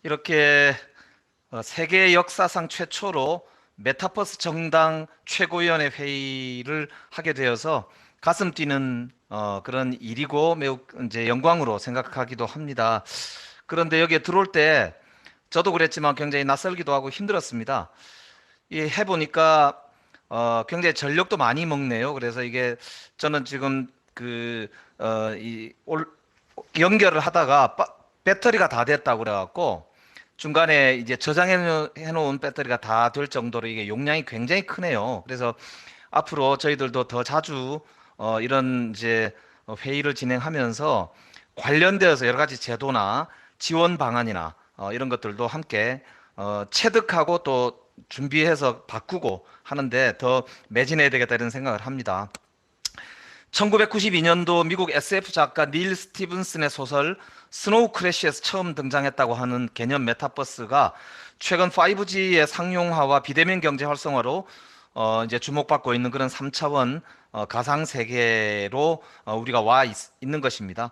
이렇게 세계 역사상 최초로 메타버스 정당 최고위원회 회의를 하게 되어서 가슴 뛰는 그런 일이고 매우 이제 영광으로 생각하기도 합니다. 그런데 여기에 들어올 때 저도 그랬지만 굉장히 낯설기도 하고 힘들었습니다. 이 해보니까 굉장히 전력도 많이 먹네요. 그래서 이게 저는 지금 연결을 하다가 배터리가 다 됐다고 그래갖고 중간에 이제 저장해 놓은 배터리가 다 될 정도로 이게 용량이 굉장히 크네요. 그래서 앞으로 저희들도 더 자주 이런 이제 회의를 진행하면서 관련되어서 여러 가지 제도나 지원 방안이나 이런 것들도 함께 체득하고 또 준비해서 바꾸고 하는데 더 매진해야 되겠다 이런 생각을 합니다. 1992년도 미국 SF 작가 닐 스티븐슨의 소설 스노우 크래시에서 처음 등장했다고 하는 개념 메타버스가 최근 5G의 상용화와 비대면 경제 활성화로 이제 주목받고 있는 그런 3차원 가상 세계로 우리가 있는 것입니다.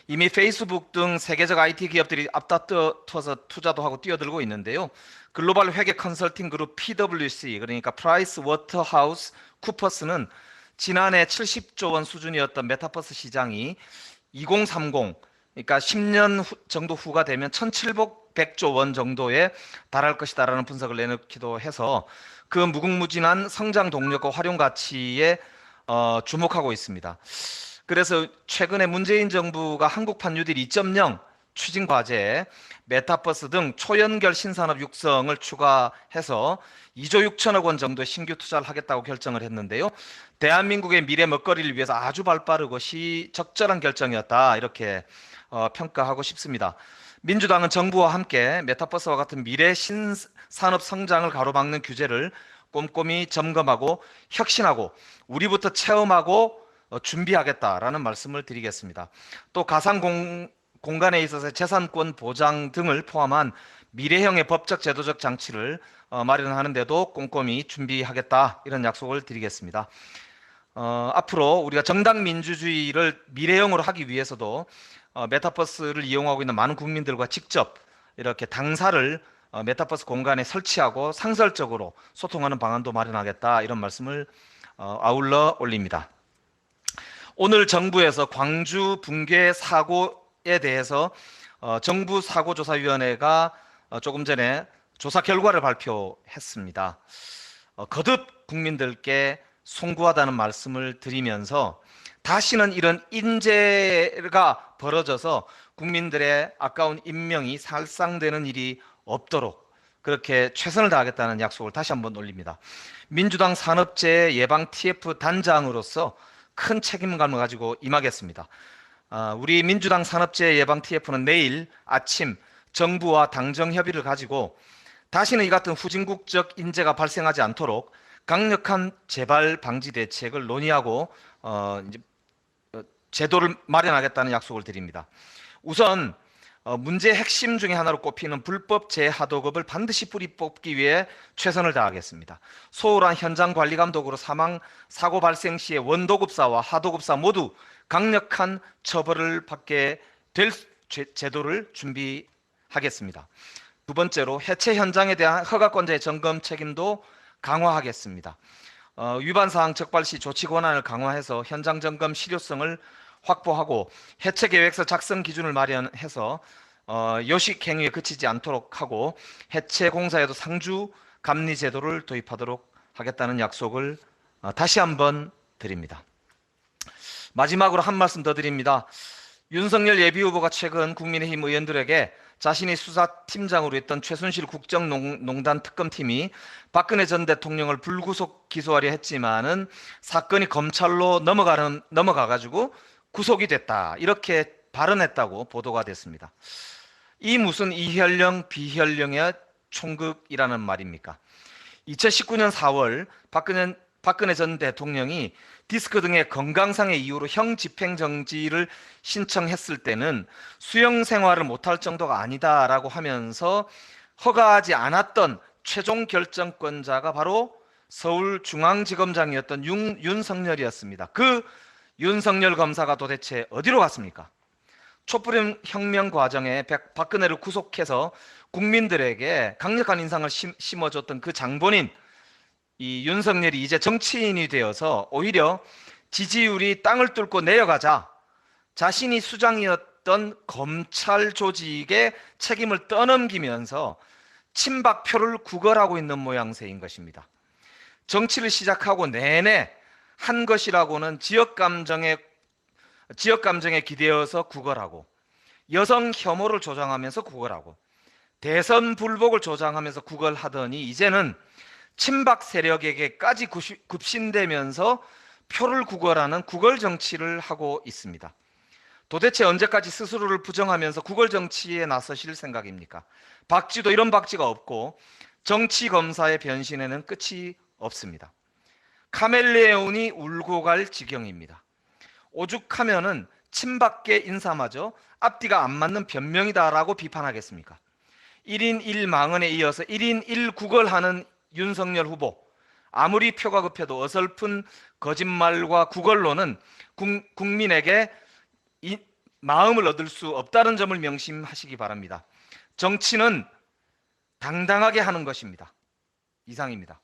이미 페이스북 등 세계적 IT 기업들이 앞다퉈서 투자도 하고 뛰어들고 있는데요. 글로벌 회계 컨설팅 그룹 PwC, 그러니까 프라이스 워터하우스 쿠퍼스는 지난해 70조 원 수준이었던 메타버스 시장이 2030, 그러니까 10년 정도 후가 되면 1,700조 원 정도에 달할 것이다라는 분석을 내놓기도 해서 그 무궁무진한 성장 동력과 활용 가치에 주목하고 있습니다. 그래서 최근에 문재인 정부가 한국판 뉴딜 2.0 추진 과제에 메타버스 등 초연결 신산업 육성을 추가해서 2조 6천억 원 정도 신규 투자를 하겠다고 결정을 했는데요. 대한민국의 미래 먹거리를 위해서 아주 발빠르고 적절한 결정이었다 이렇게 평가하고 싶습니다. 민주당은 정부와 함께 메타버스와 같은 미래 신산업 성장을 가로막는 규제를 꼼꼼히 점검하고 혁신하고 우리부터 체험하고 준비하겠다라는 말씀을 드리겠습니다. 또 공간에 있어서 재산권 보장 등을 포함한 미래형의 법적 제도적 장치를 마련하는 데도 꼼꼼히 준비하겠다 이런 약속을 드리겠습니다. 앞으로 우리가 정당 민주주의를 미래형으로 하기 위해서도 메타버스를 이용하고 있는 많은 국민들과 직접 이렇게 당사를 메타버스 공간에 설치하고 상설적으로 소통하는 방안도 마련하겠다 이런 말씀을 아울러 올립니다. 오늘 정부에서 광주 붕괴 사고에 대해서 정부 사고조사위원회가 조금 전에 조사 결과를 발표했습니다. 거듭 국민들께 송구하다는 말씀을 드리면서 다시는 이런 인재가 벌어져서 국민들의 아까운 인명이 살상되는 일이 없도록 그렇게 최선을 다하겠다는 약속을 다시 한번 올립니다. 민주당 산업재해 예방 TF 단장으로서 큰 책임감을 가지고 임하겠습니다. 우리 민주당 산업재해 예방 TF는 내일 아침 정부와 당정 협의를 가지고 다시는 이 같은 후진국적 인재가 발생하지 않도록 강력한 재발 방지 대책을 논의하고 제도를 마련하겠다는 약속을 드립니다. 우선 문제의 핵심 중에 하나로 꼽히는 불법 재하도급을 반드시 뿌리 뽑기 위해 최선을 다하겠습니다. 소홀한 현장 관리 감독으로 사고 발생 시에 원도급사와 하도급사 모두 강력한 처벌을 받게 될 제도를 준비하겠습니다. 두 번째로 해체 현장에 대한 허가권자의 점검 책임도 강화하겠습니다. 위반사항 적발 시 조치 권한을 강화해서 현장 점검 실효성을 확보하고 해체 계획서 작성 기준을 마련해서 요식 행위에 그치지 않도록 하고 해체 공사에도 상주 감리 제도를 도입하도록 하겠다는 약속을 다시 한번 드립니다. 마지막으로 한 말씀 더 드립니다. 윤석열 예비후보가 최근 국민의힘 의원들에게 자신이 수사팀장으로 있던 최순실 국정농단 특검팀이 박근혜 전 대통령을 불구속 기소하려 했지만은 사건이 검찰로 넘어가가지고 구속이 됐다 이렇게 발언했다고 보도가 됐습니다. 이 무슨 이현령 비현령의 총극이라는 말입니까? 2019년 4월 박근혜 전 대통령이 디스크 등의 건강상의 이유로 형 집행정지를 신청했을 때는 수용 생활을 못할 정도가 아니다라고 하면서 허가하지 않았던 최종 결정권자가 바로 서울중앙지검장이었던 윤석열이었습니다. 그 윤석열 검사가 도대체 어디로 갔습니까? 촛불 혁명 과정에 박근혜를 구속해서 국민들에게 강력한 인상을 심어줬던 그 장본인 이 윤석열이 이제 정치인이 되어서 오히려 지지율이 땅을 뚫고 내려가자 자신이 수장이었던 검찰 조직의 책임을 떠넘기면서 친박표를 구걸하고 있는 모양새인 것입니다. 정치를 시작하고 내내 한 것이라고는 지역 감정에 기대어서 구걸하고, 여성 혐오를 조장하면서 구걸하고, 대선 불복을 조장하면서 구걸하더니 이제는 친박 세력에게까지 급신되면서 표를 구걸하는 구걸 정치를 하고 있습니다. 도대체 언제까지 스스로를 부정하면서 구걸 정치에 나서실 생각입니까? 박쥐도 이런 박쥐가 없고 정치 검사의 변신에는 끝이 없습니다. 카멜레온이 울고 갈 지경입니다. 오죽하면은 친박계 인사마저 앞뒤가 안 맞는 변명이다라고 비판하겠습니까? 1인 1망언에 이어서 1인 1구걸하는 윤석열 후보, 아무리 표가 급해도 어설픈 거짓말과 구걸로는 국민에게 마음을 얻을 수 없다는 점을 명심하시기 바랍니다. 정치는 당당하게 하는 것입니다. 이상입니다.